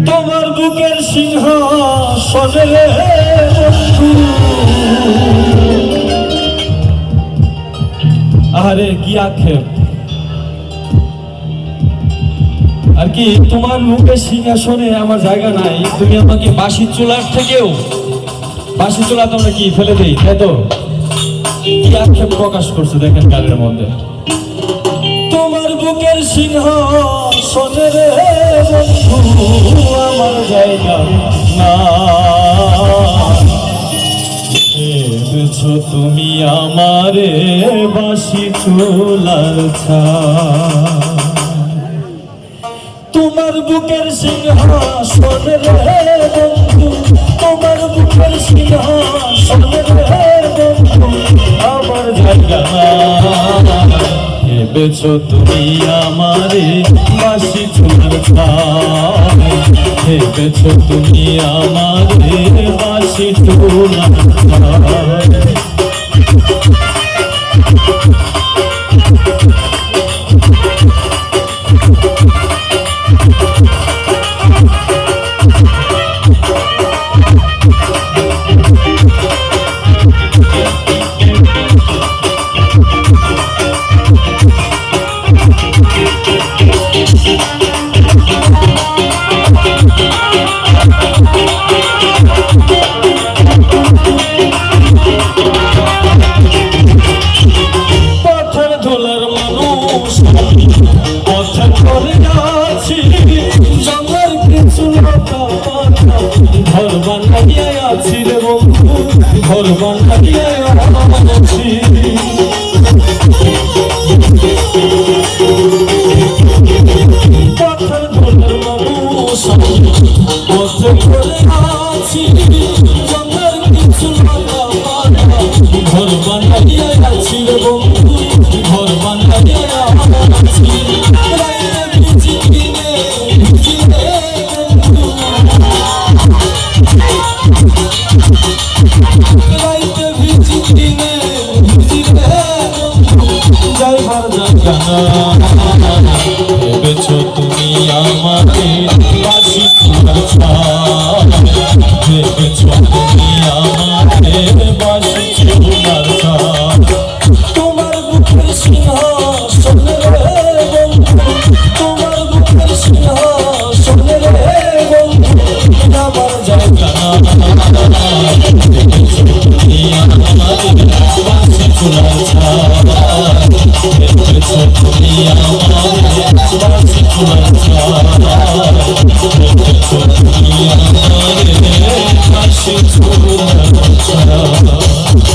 তোমার বুকের সিংহাসনে বন্ধু। আরে কি আক্ষেপ আর কি, তোমার বুকের সিংহাসনে আমার জায়গা নাই। তুমি আমাকে বাঁশির চুলার থেকেও, বাঁশির চুলা তোমরা কি ফেলে দেই, তাই তো? কি আক্ষেপ প্রকাশ করছে দেখেন গানের মধ্যে। তোমার বুকের সিংহাসনে বন্ধু আমার জায়গা না, ভেবেছো তুমি আমারে বাঁশি চুলার ছাই। তোমার বুকের সিংহাসনে বন্ধু, তোমার বুকের সিংহাসনে বন্ধু আমার জায়গা না, ভেবেছো তুমি আমারে বাঁশি চুলার ছাই। ভেবেছো তুমি আমারে বাঁশি চুলার ছাই। ঘর বানাইয়া আছি রে বন্ধু, ঘর বানাইয়া আছি। পাথর ধরার মানুষ পথে করে আছি, জঙ্গল কিছু ঘর বানাইয়া আছি রে বন্ধু, ঘর বানাইয়া আছি। ভেবেছো তুমি আমাকে বাঁশি চুলার ছাই। ভেবেছো তুমি আমাকে বাঁশি চুলার ছাই। তোমার বুকের সিংহাসনে বন্ধু, তোমার বুকের সিংহাসনে বন্ধু আমার জায়গা না, ভেবেছো তুমি আমাকে বাঁশি চুলার ছাই। ভেবেছো তুমি আমারে বাঁশি চুলার ছাই। ভেবেছো তুমি আমারে বাঁশি চুলার ছাই।